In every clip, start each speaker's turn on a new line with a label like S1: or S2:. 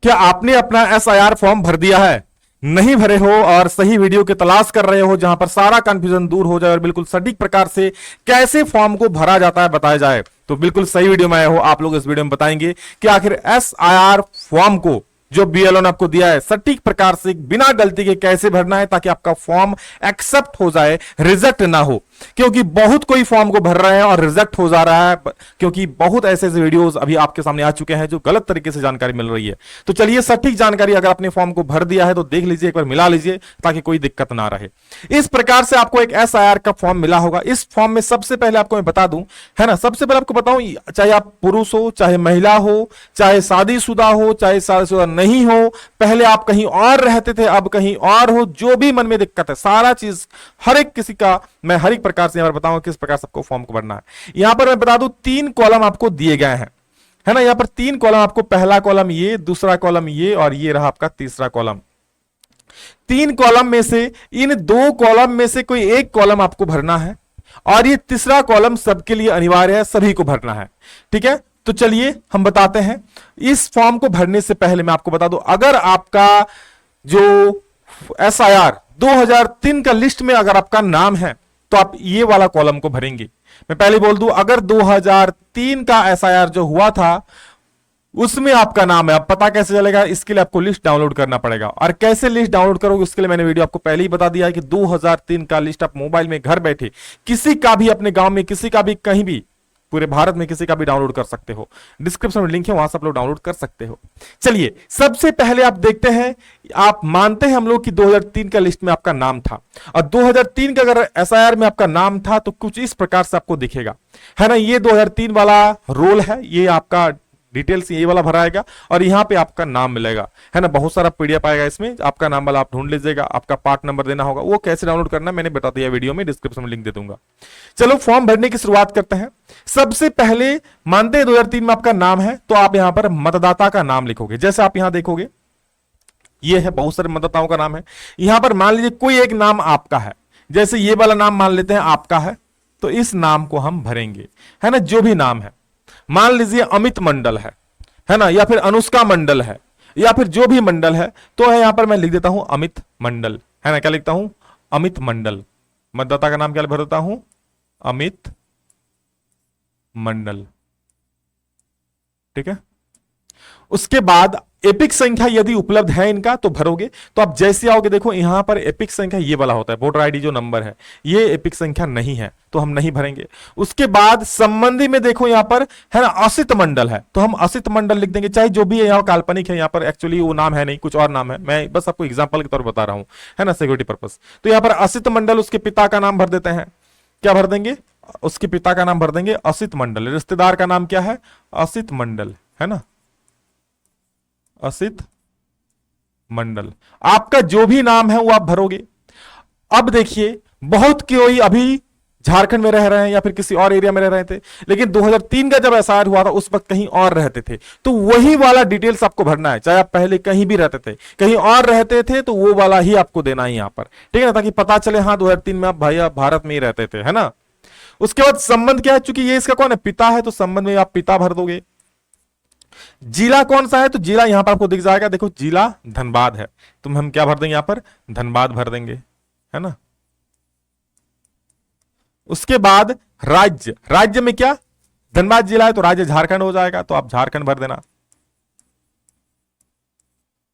S1: क्या आपने अपना एसआईआर फॉर्म भर दिया है? नहीं भरे हो और सही वीडियो की तलाश कर रहे हो जहां पर सारा कंफ्यूजन दूर हो जाए और बिल्कुल सटीक प्रकार से कैसे फॉर्म को भरा जाता है बताया जाए, तो बिल्कुल सही वीडियो में आए हो। आप लोग इस वीडियो में बताएंगे कि आखिर एसआईआर फॉर्म को जो बीएलओ ने आपको दिया है सटीक प्रकार से बिना गलती के कैसे भरना है ताकि आपका फॉर्म एक्सेप्ट हो जाए, रिजेक्ट ना हो। क्योंकि बहुत कोई फॉर्म को भर रहे हैं और रिजेक्ट हो जा रहा है, क्योंकि बहुत ऐसे ऐसे वीडियोस अभी आपके सामने आ चुके हैं जो गलत तरीके से जानकारी मिल रही है। तो चलिए सटीक जानकारी, अगर आपने फॉर्म को भर दिया है तो देख लीजिए, एक बार मिला लीजिए ताकि कोई दिक्कत ना रहे। इस प्रकार से आपको एक एसआईआर का फॉर्म मिला होगा। इस फॉर्म में सबसे पहले आपको मैं बता दूं, है ना, सबसे पहले आपको बताऊं, चाहे आप पुरुष हो, चाहे महिला हो, चाहे शादीशुदा हो, चाहे शादीशुदा नहीं हो, पहले आप कहीं और रहते थे अब कहीं और हो, जो भी मन में दिक्कत है सारा चीज हर एक किसी का मैं हर एक प्रकार से यहां पर बताऊंगा किस प्रकार सबको फॉर्म को भरना है। यहां पर मैं बता दूं 3 कॉलम आपको दिए गए हैं, है ना। यहां पर 3 कॉलम आपको, पहला कॉलम ये, दूसरा कॉलम ये और ये रहा आपका तीसरा कॉलम। 3 कॉलम में से इन 2 कॉलम में से कोई एक कॉलम आपको भरना है और ये तीसरा कॉलम सबके लिए अनिवार्य है, सभी को भरना है, ठीक है। तो चलिए हम बताते हैं। इस फॉर्म को भरने से पहले मैं आपको बता दूं, अगर आपका जो एसआईआर 2003 का लिस्ट में अगर आपका नाम है तो आप ये वाला कॉलम को भरेंगे। मैं पहले बोल दूं, अगर 2003 का एसआईआर जो हुआ था उसमें आपका नाम है, अब पता कैसे चलेगा? इसके लिए आपको लिस्ट डाउनलोड करना पड़ेगा। और कैसे लिस्ट डाउनलोड करोगे उसके लिए मैंने वीडियो आपको पहले ही बता दिया है कि 2003 का लिस्ट आप मोबाइल में घर बैठे किसी का भी, अपने गांव में किसी का भी, कहीं भी, पूरे भारत में किसी का भी डाउनलोड कर सकते हो। डिस्क्रिप्शन में लिंक है, वहां से आप लोग डाउनलोड कर सकते हो। चलिए सबसे पहले आप देखते हैं, आप मानते हैं हम लोग कि 2003 का लिस्ट में आपका नाम था और 2003 का अगर एसआईआर में आपका नाम था तो कुछ इस प्रकार से आपको दिखेगा, है ना। ये 2003 वाला रोल है, ये आपका डिटेल्स ये वाला भराएगा और यहां पे आपका नाम मिलेगा, है ना। बहुत सारा पीडीएफ आएगा इसमें, आपका नाम वाला आप ढूंढ लीजिएगा, आपका पार्ट नंबर देना होगा, वो कैसे डाउनलोड करना मैंने बता दिया वीडियो में, डिस्क्रिप्शन में लिंक दे दूंगा। चलो फॉर्म भरने की शुरुआत करते हैं। सबसे पहले मानते हैं 2003 में आपका नाम है तो आप यहां पर मतदाता का नाम लिखोगे। जैसे आप यहां देखोगे ये है, बहुत सारे मतदाताओं का नाम है। यहां पर मान लीजिए कोई एक नाम आपका है, जैसे ये वाला नाम मान लेते हैं आपका है, तो इस नाम को हम भरेंगे, है ना। जो भी नाम है, मान लीजिए अमित मंडल है ना, या फिर अनुष्का मंडल है, या फिर जो भी मंडल है, तो यहां पर मैं लिख देता हूं अमित मंडल, है ना। क्या लिखता हूं? अमित मंडल। मतदाता का नाम क्या भर देता हूं? अमित मंडल, ठीक है। उसके बाद एपिक संख्या यदि उपलब्ध है इनका तो भरोगे। तो आप जैसे आओगे, देखो यहां पर एपिक संख्या ये वाला होता है, वोटर आईडी जो नंबर है, ये एपिक संख्या नहीं है तो हम नहीं भरेंगे। उसके बाद संबंधी में देखो यहां पर है ना, असित मंडल है तो हम असित मंडल लिख देंगे, चाहे जो भी है, यहां काल्पनिक है, यहां पर एक्चुअली वो नाम है नहीं, कुछ और नाम है, मैं बस आपको एग्जाम्पल के तौर पर बता रहा हूं, है ना, सिक्योरिटी पर्पस। तो यहां पर असित मंडल, उसके पिता का नाम भर देते हैं। क्या भर देंगे? उसके पिता का नाम भर देंगे असित मंडल। रिश्तेदार का नाम क्या है? असित मंडल, है ना, असित मंडल। आपका जो भी नाम है वो आप भरोगे। अब देखिए, बहुत कोई अभी झारखंड में रह रहे हैं या फिर किसी और एरिया में रह रहे थे, लेकिन 2003 का जब एसआईआर हुआ था उस वक्त कहीं और रहते थे, तो वही वाला डिटेल्स आपको भरना है। चाहे आप पहले कहीं भी रहते थे, कहीं और रहते थे, तो वो वाला ही आपको देना है यहां पर, ठीक है ना, ताकि पता चले हाँ 2003 में आप भाई आप भारत में ही रहते थे, है ना। उसके बाद संबंध क्या है, चूंकि ये इसका कौन है? पिता है, तो संबंध में आप पिता भर दोगे। जिला कौन सा है? तो जिला यहां पर आपको दिख जाएगा, देखो जिला धनबाद है, तो हम क्या भर देंगे? यहां पर धनबाद भर देंगे, है ना। उसके बाद राज्य, राज्य में क्या? धनबाद जिला है तो राज्य झारखंड हो जाएगा, तो आप झारखंड भर देना,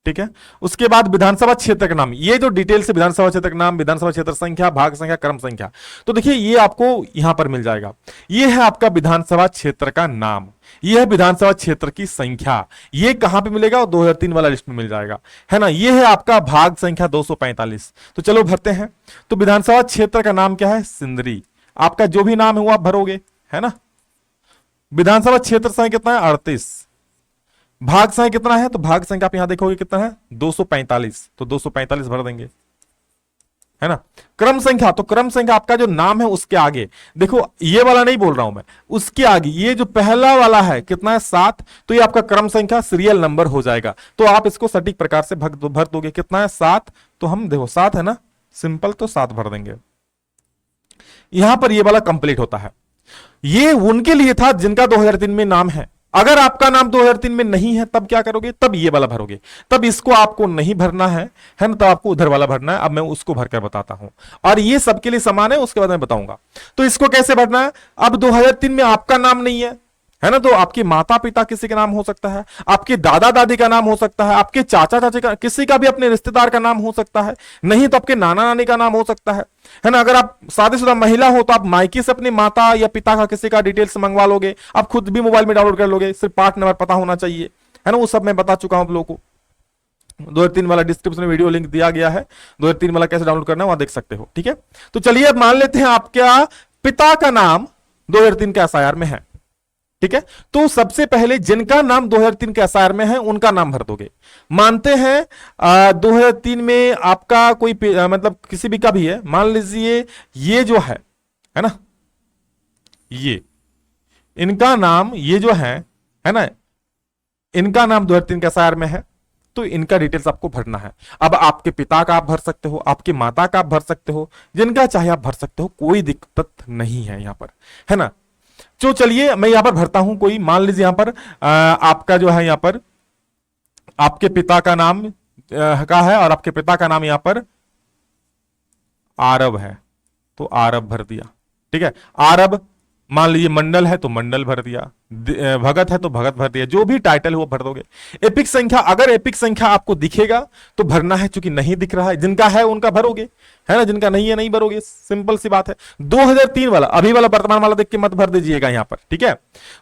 S1: ठीक है। उसके बाद विधानसभा क्षेत्र का नाम, ये जो डिटेल्स है, विधानसभा क्षेत्र का नाम, विधानसभा क्षेत्र संख्या, भाग संख्या, क्रम संख्या, तो देखिए ये आपको यहां पर मिल जाएगा। ये है आपका विधानसभा क्षेत्र का नाम, ये है विधानसभा क्षेत्र की संख्या। ये कहां पे मिलेगा? 2003 वाला लिस्ट में मिल जाएगा, है ना। ये है आपका भाग संख्या 245। तो चलो भरते हैं। तो विधानसभा क्षेत्र का नाम क्या है? सिंदरी। आपका जो भी नाम है वो आप भरोगे, है ना। विधानसभा क्षेत्र संख्या कितना है? 38। भाग संख्या कितना है? तो भाग संख्या आप यहां देखोगे कितना है? 245, तो 245 भर देंगे, है ना। क्रम संख्या, तो क्रम संख्या आपका जो नाम है उसके आगे देखो, ये वाला नहीं बोल रहा हूं मैं, उसके आगे ये जो पहला वाला है कितना है? 7, तो ये आपका क्रम संख्या सीरियल नंबर हो जाएगा। तो आप इसको सटीक प्रकार से भर दोगे। कितना है? 7, तो हम देखो 7 है ना, सिंपल, तो 7 भर देंगे। यहां पर ये वाला कंप्लीट होता है। ये उनके लिए था जिनका 2003 में नाम है। अगर आपका नाम 2003 में नहीं है तब क्या करोगे, तब ये वाला भरोगे, तब इसको आपको नहीं भरना है ना, तो आपको उधर वाला भरना है। अब मैं उसको भरकर बताता हूं, और ये सबके लिए समान है, उसके बाद मैं बताऊंगा। तो इसको कैसे भरना है, अब 2003 में आपका नाम नहीं है ना, तो आपके माता पिता किसी का नाम हो सकता है, आपके दादा दादी का नाम हो सकता है, आपके चाचा चाची का, किसी का भी अपने रिश्तेदार का नाम हो सकता है, नहीं तो आपके नाना नानी का नाम हो सकता है ना। अगर आप शादीशुदा महिला हो तो आप मायके से अपनी माता या पिता का किसी का डिटेल्स मंगवा लोगे, आप खुद भी मोबाइल में डाउनलोड कर लोगे, सिर्फ पार्ट नंबर पता होना चाहिए, है ना, वो सब मैं बता चुका हूं आप लोगों को। 2003 वाला डिस्क्रिप्शन में वीडियो लिंक दिया गया है, 2003 वाला कैसे डाउनलोड करना है वहां देख सकते हो, ठीक है। तो चलिए अब मान लेते हैं आपका पिता का नाम 2003 के एसआईआर में है, ठीक है। तो सबसे पहले जिनका नाम 2003 के एसआईआर में है उनका नाम भर दोगे। मानते हैं 2003 में आपका कोई मतलब किसी भी का भी है, मान लीजिए ये जो है ना, ये इनका नाम, ये जो है ना, इनका नाम 2003 के एसआईआर में है, तो इनका डिटेल्स आपको भरना है। अब आपके पिता का आप भर सकते हो, आपके माता का आप भर सकते हो, जिनका चाहे आप भर सकते हो, कोई दिक्कत नहीं है यहां पर, है ना। तो चलिए मैं यहां पर भरता हूं कोई, मान लीजिए यहां पर आपका जो है, यहां पर आपके पिता का नाम का है, और आपके पिता का नाम यहां पर आरब है, तो आरब भर दिया, ठीक है। आरब, मान लीजिए मंडल है तो मंडल भर दिया, भगत है तो भगत भर दिया, जो भी टाइटल है वो भर दोगे। एपिक संख्या, अगर एपिक संख्या आपको दिखेगा तो भरना है, चूंकि नहीं दिख रहा है, जिनका है उनका भरोगे, है ना, जिनका नहीं है नहीं भरोगे, सिंपल सी बात है। 2003 वाला, अभी वाला, वर्तमान वाला देख के मत भर दीजिएगा यहां पर, ठीक है।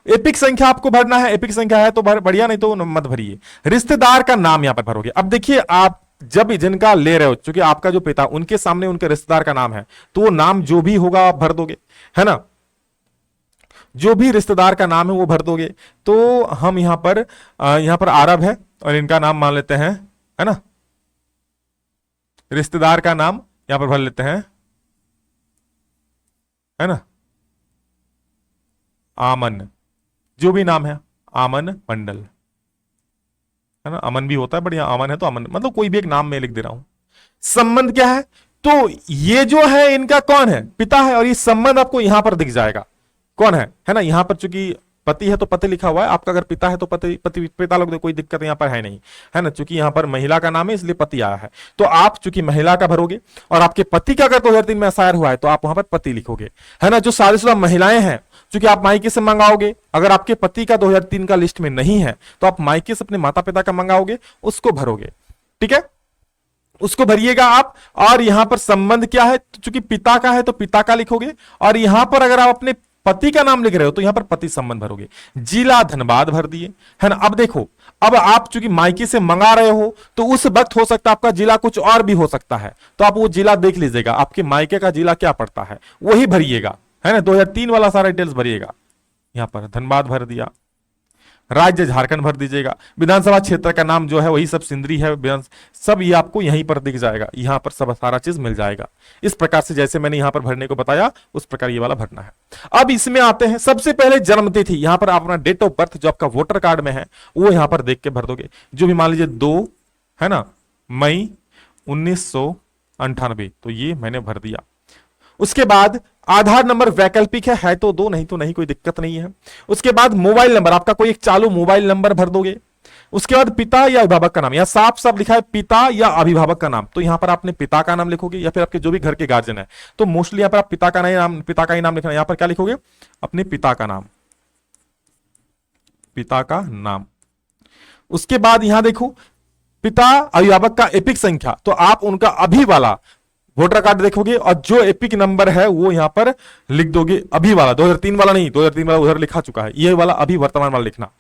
S1: एपिक संख्या आपको भरना है, एपिक संख्या है तो बढ़िया, नहीं तो मत भरिए। रिश्तेदार का नाम यहां पर भरोगे। अब देखिए, आप जब जिनका ले रहे हो, चूंकि आपका जो पिता, उनके सामने उनके रिश्तेदार का नाम है, तो वो नाम जो भी होगा आप भर दोगे, है ना, जो भी रिश्तेदार का नाम है वो भर दोगे। तो हम यहां पर आरब है, और इनका नाम मान लेते हैं, है ना, रिश्तेदार का नाम यहां पर भर लेते हैं, है ना, आमन, जो भी नाम है, आमन मंडल, है ना, अमन भी होता है, बढ़िया, आमन है तो अमन, मतलब कोई भी एक नाम मैं लिख दे रहा हूं। संबंध क्या है, तो ये जो है इनका कौन है, पिता है, और ये संबंध आपको यहां पर दिख जाएगा कौन है ना। यहां पर चूंकि पति है तो पति लिखा हुआ है, आपका अगर पिता है तो पति पति पिता लोग, कोई दिक्कत यहां पर है नहीं, है ना, चूंकि यहां पर महिला का नाम है इसलिए पति आया है, तो आप चूंकि महिला का भरोगे, और आपके पति का अगर 2003 में एसआईआर हुआ है तो आप वहां पर पति लिखोगे, है ना। जो शादीशुदा महिलाएं हैं, चूंकि आप मायके से मंगाओगे, अगर आपके पति का 2003 का लिस्ट में नहीं है तो आप मायके से अपने माता पिता का मंगाओगे, उसको भरोगे, ठीक है, उसको भरिएगा आप। और यहां पर संबंध क्या है, तो चूंकि पिता का है तो पिता का लिखोगे, और यहां पर अगर आप अपने पति का नाम लिख रहे हो तो यहां पर पति संबंध भरोगे। जिला धनबाद भर दिए, है ना। अब देखो, अब आप चूंकि मायके से मंगा रहे हो तो उस वक्त हो सकता है आपका जिला कुछ और भी हो सकता है, तो आप वो जिला देख लीजिएगा, आपके मायके का जिला क्या पड़ता है वही भरिएगा, है ना। 2003 वाला सारा डिटेल्स भरिएगा। यहां पर धनबाद भर दिया, राज्य झारखंड भर दीजिएगा, विधानसभा क्षेत्र का नाम जो है वही सब सिंदरी है, सब ये आपको यहीं पर दिख जाएगा, यहां पर सब सारा चीज मिल जाएगा। इस प्रकार से जैसे मैंने यहां पर भरने को बताया उस प्रकार ये वाला भरना है। अब इसमें आते हैं, सबसे पहले जन्म तिथि, यहां पर आप अपना डेट ऑफ बर्थ जो आपका वोटर कार्ड में है वो यहां पर देख के भर दोगे, जो भी मान लीजिए 2, है ना, मई 1998, तो ये मैंने भर दिया। उसके बाद आधार नंबर वैकल्पिक है तो दो, नहीं तो नहीं, कोई दिक्कत नहीं है। उसके बाद मोबाइल नंबर, आपका कोई एक चालू मोबाइल नंबर भर दोगे। उसके बाद पिता या अभिभावक का नाम, यहां साफ साफ लिखा है पिता या अभिभावक का नाम, तो यहां पर आपने पिता का नाम लिखोगे, या फिर आपके जो भी घर के गार्जियन है, तो मोस्टली यहां पर आप पिता का ही नाम लिखना है। यहां पर क्या लिखोगे, अपने पिता का नाम, पिता का नाम। उसके बाद यहां देखो, पिता अभिभावक का एपिक संख्या, तो आप उनका अभी वाला वोटर कार्ड देखोगे, और जो एपिक नंबर है वो यहां पर लिख दोगे, अभी वाला, 2003 वाला नहीं, 2003 वाला उधर लिखा चुका है, ये वाला अभी वर्तमान वाला लिखना।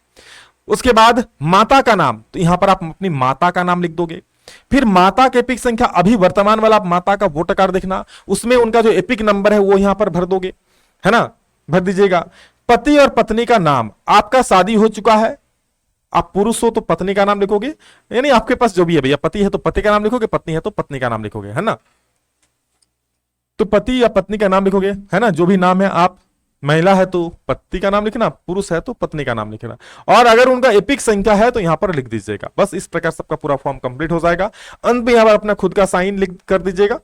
S1: उसके बाद माता का नाम, तो यहां पर आप अपनी माता का नाम लिख दोगे। फिर माता के एपिक संख्या, अभी वर्तमान वाला आप माता का वोटर कार्ड देखना, उसमें उनका जो एपिक नंबर है वो यहां पर भर दोगे, है ना, भर दीजिएगा। पति और पत्नी का नाम, आपका शादी हो चुका है, आप पुरुष हो तो पत्नी का नाम लिखोगे, यानी आपके पास जो भी है भैया, पति है तो पति का नाम लिखोगे, पत्नी है तो पत्नी का नाम लिखोगे, है ना। तो पति या पत्नी का नाम लिखोगे, है ना, जो भी नाम है आप, महिला है तो पति का नाम लिखना, पुरुष है तो पत्नी का नाम लिखना, और अगर उनका एपिक संख्या है तो यहां पर लिख दीजिएगा। बस इस प्रकार सबका पूरा फॉर्म कंप्लीट हो जाएगा। अंत में यहां पर अपना खुद का साइन लिख कर दीजिएगा,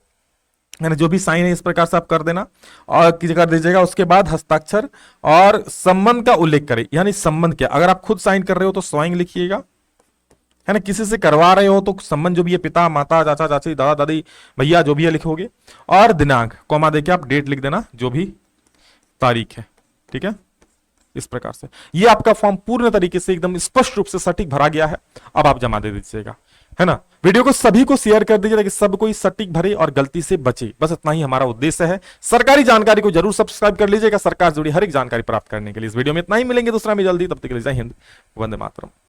S1: है ना, जो भी साइन है इस प्रकार से आप कर देना और कर दीजिएगा। उसके बाद हस्ताक्षर और संबंध का उल्लेख करें, यानी संबंध क्या, अगर आप खुद साइन कर रहे हो तो स्वयं लिखिएगा, है ना, किसी से करवा रहे हो तो संबंध जो भी है, पिता माता चाचा चाची दादा दादी भैया जो भी है लिखोगे, और दिनांक कॉमा देके आप डेट लिख देना, जो भी तारीख है, ठीक है। इस प्रकार से ये आपका फॉर्म पूर्ण तरीके से एकदम स्पष्ट रूप से सटीक भरा गया है। अब आप जमा दे दीजिएगा, है ना। वीडियो को सभी को शेयर कर दीजिए ताकि सब कोई सटीक भरे और गलती से बचे। बस इतना ही हमारा उद्देश्य है। सरकारी जानकारी को जरूर सब्सक्राइब कर लीजिएगा सरकार से जुड़ी हर एक जानकारी प्राप्त करने के लिए। इस वीडियो में इतना ही, मिलेंगे दूसरा में जल्दी, तब तक के लिए जय हिंद, वंदे मातरम।